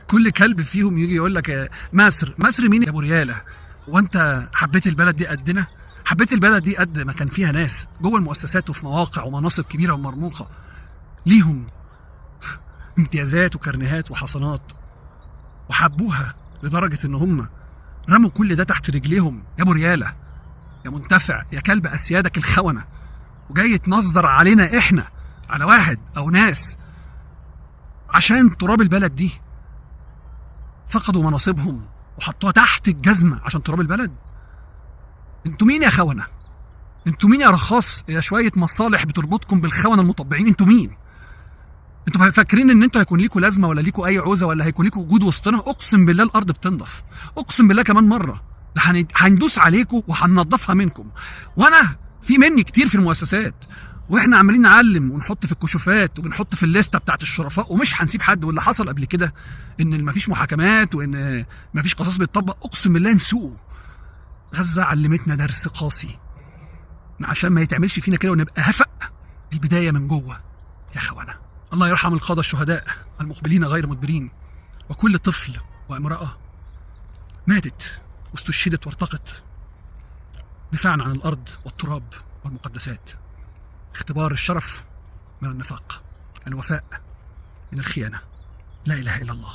كل كلب فيهم يجي يقول لك مصر مين يا ابو رياله؟ وانت حبيت البلد دي قدنا؟ حبيت البلد دي قد ما كان فيها ناس جوه المؤسسات وفي مواقع ومناصب كبيره ومرموقه ليهم امتيازات وكرنيهات وحصانات، وحبوها لدرجه ان هم رموا كل ده تحت رجليهم يا ابو رياله، يا منتفع، يا كلب اسيادك الخونه، وجاي تنظر علينا احنا على واحد او ناس عشان تراب البلد دي فقدوا مناصبهم وحطوها تحت الجزمه عشان تراب البلد. انتوا مين يا خونه؟ انتوا مين يا رخاص يا شويه مصالح بتربطكم بالخونه المطبعين؟ انتوا مين؟ انتوا فاكرين ان انتوا هيكون ليكوا لازمه ولا ليكوا اي عوزه ولا هيكون ليكوا وجود وسطنا؟ اقسم بالله الارض بتنضف، اقسم بالله كمان مره هندوس عليكم وهننضفها منكم. وانا في مني كتير في المؤسسات، واحنا عمالين نعلم ونحط في الكشوفات وبنحط في الليسته بتاعت الشرفاء ومش هنسيب حد. واللي حصل قبل كده ان مفيش محاكمات وان مفيش قصاص بيتطبق، اقسم بالله نسوه. غزه علمتنا درس قاسي عشان ما يتعملش فينا كده ونبقى هفق. البدايه من جوه يا خونه. الله يرحم القادة الشهداء المقبلين غير مدبرين، وكل طفل وامرأة ماتت واستشهدت وارتقت دفاعا عن الأرض والتراب والمقدسات. اختبار الشرف من النفاق، الوفاء من الخيانة. لا إله إلا الله.